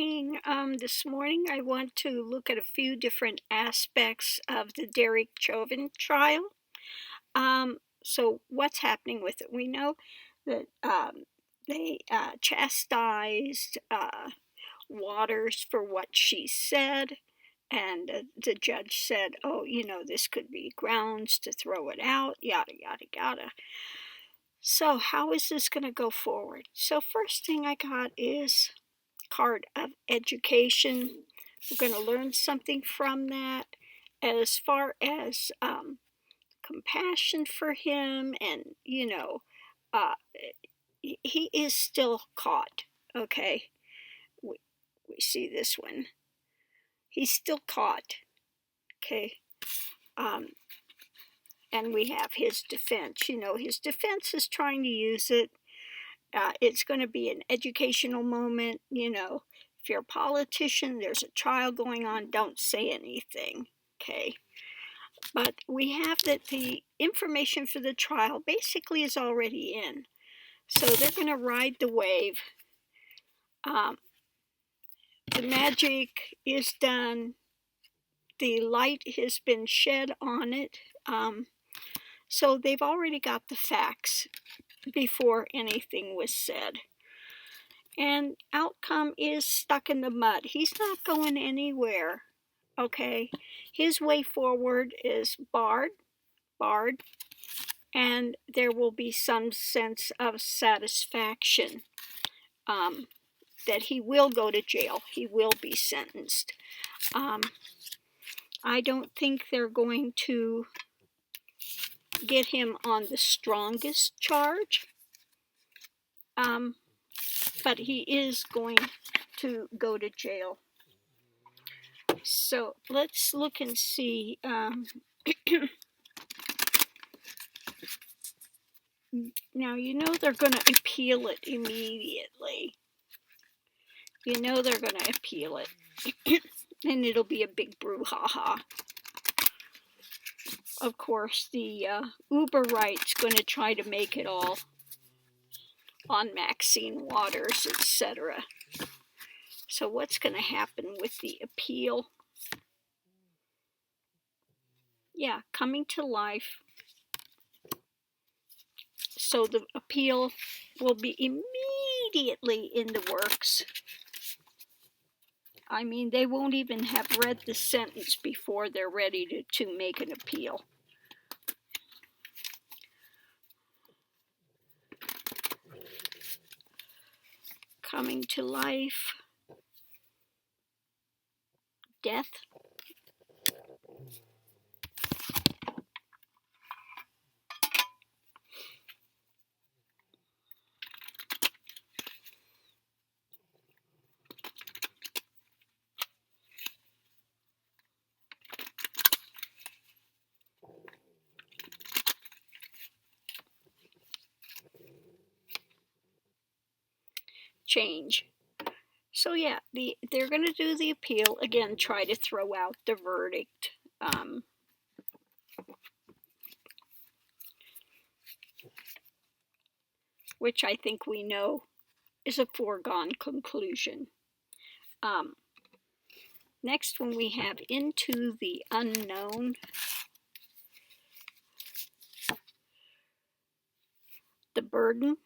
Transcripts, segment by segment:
morning. This morning I want to look at a few different aspects of the Derek Chauvin trial. So what's happening with it? We know that they chastised Waters for what she said, and the judge said, "Oh, this could be grounds to throw it out." Yada yada yada. So how is this going to go forward? So first thing I got is card of education. We're going to learn something from that as far as compassion for him, and uh, he is still caught. Okay, we see this one. He's still caught. Okay, and we have his defense. His defense is trying to use it. It's going to be an educational moment. If you're a politician, there's a trial going on, don't say anything. Okay. But we have that the information for the trial basically is already in. So they're going to ride the wave. The magic is done. The light has been shed on it. So they've already got the facts before anything was said. And outcome is stuck in the mud. He's not going anywhere. Okay, his way forward is barred, and there will be some sense of satisfaction that he will go to jail. He will be sentenced. I don't think they're going to get him on the strongest charge, but he is going to go to jail. So let's look and see. Now, they're going to appeal it immediately. They're going to appeal it. And it'll be a big brouhaha. Of course, the Uber right's going to try to make it all on Maxine Waters, etc. So what's going to happen with the appeal? Yeah, coming to life. So the appeal will be immediately in the works. I mean, they won't even have read the sentence before they're ready to make an appeal. Coming to life. Death. Change. So yeah, they're going to do the appeal again, try to throw out the verdict. Which I think we know is a foregone conclusion. Next, when we have into the unknown, the burden,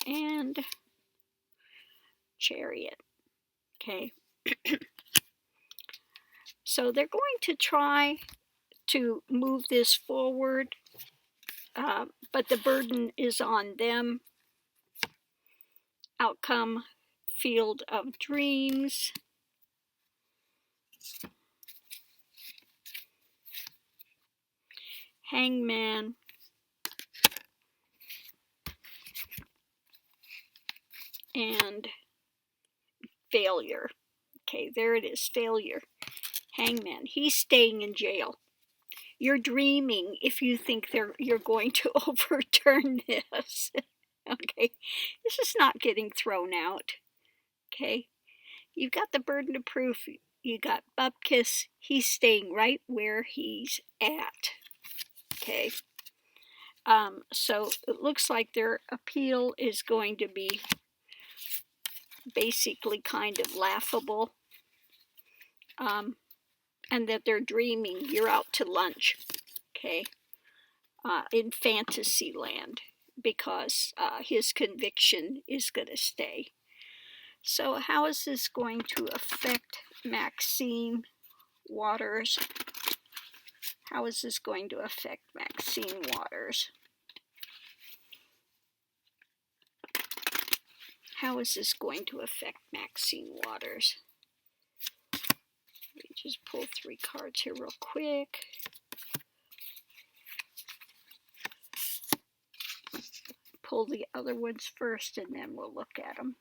and chariot. Okay. So they're going to try to move this forward, but the burden is on them. Outcome, field of dreams. Hangman. And failure. Okay, there it is, failure. Hangman, he's staying in jail. You're dreaming if you think you're going to overturn this. Okay, this is not getting thrown out. Okay, you've got the burden of proof. You got Bupkis, he's staying right where he's at. Okay, So it looks like their appeal is going to be basically kind of laughable, and that they're dreaming you're out to lunch, okay, in fantasy land, because his conviction is going to stay. So how is this going to affect Maxine Waters? How is this going to affect Maxine Waters? How is this going to affect Maxine Waters? Let me just pull 3 cards here real quick. Pull the other ones first and then we'll look at them.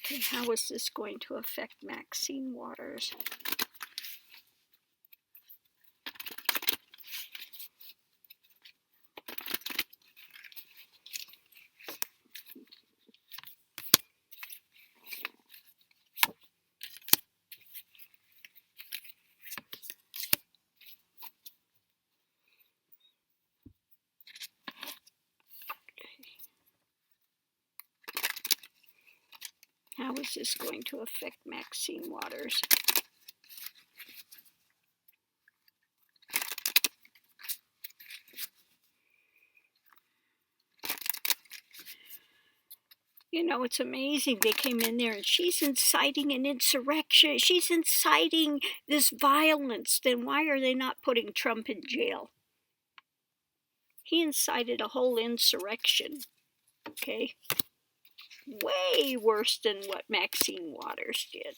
Okay, how is this going to affect Maxine Waters? How is this going to affect Maxine Waters? You know, it's amazing. They came in there and she's inciting an insurrection. She's inciting this violence. Then why are they not putting Trump in jail? He incited a whole insurrection, okay? Way worse than what Maxine Waters did.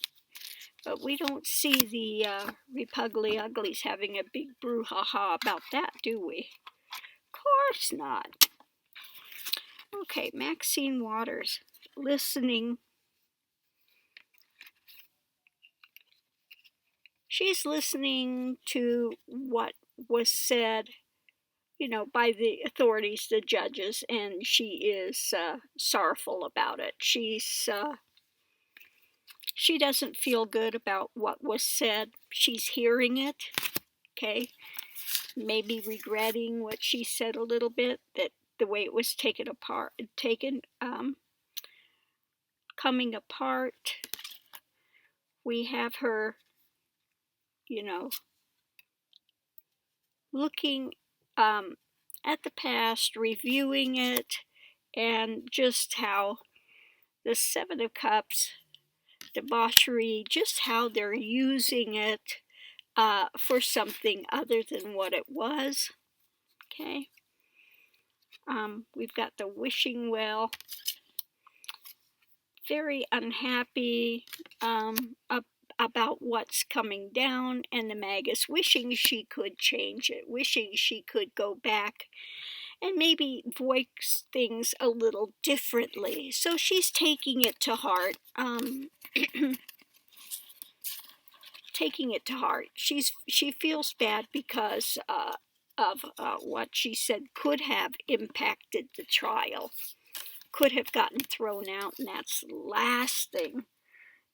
But we don't see the Repugly Uglies having a big brouhaha about that, do we? Of course not. Okay, Maxine Waters, listening. She's listening to what was said, you know, by the authorities, the judges, and she is sorrowful about it. She doesn't feel good about what was said. She's hearing it, okay, maybe regretting what she said a little bit, that the way it was coming apart. We have her, you know, looking at the past, reviewing it, and just how the 7 of Cups, debauchery, just how they're using it for something other than what it was. Okay. We've got the wishing well. Very unhappy about what's coming down, and the Magus wishing she could change it, wishing she could go back and maybe voice things a little differently. So she's taking it to heart. Taking it to heart. She feels bad because of what she said could have impacted the trial, could have gotten thrown out, and that's the last thing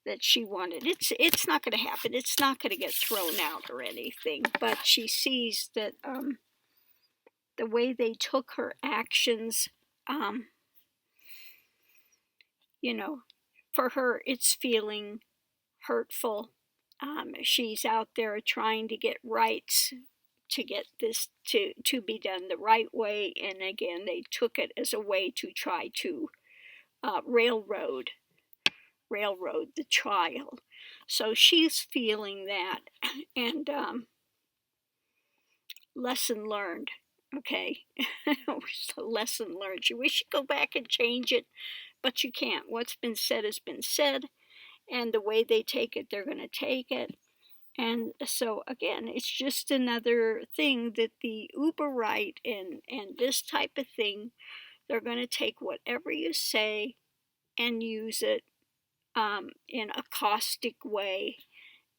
that she wanted. It's not going to happen. It's not going to get thrown out or anything, but she sees that the way they took her actions, you know, for her it's feeling hurtful. She's out there trying to get rights, to get this to be done the right way, and again they took it as a way to try to railroad the trial. So she's feeling that, and lesson learned. Okay, lesson learned. You wish you'd go back and change it, but you can't. What's been said has been said, and the way they take it, they're going to take it. And so again, it's just another thing that the uber right and this type of thing, they're going to take whatever you say and use it in a caustic way.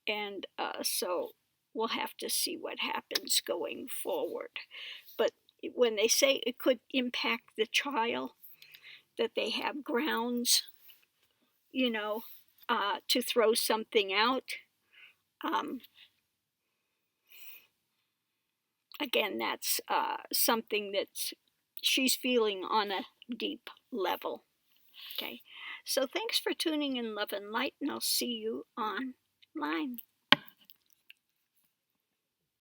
And so we'll have to see what happens going forward. But when they say it could impact the trial, that they have grounds, you know, to throw something out, again, that's something that she's feeling on a deep level. Okay, so thanks for tuning in, Love and Light, and I'll see you online.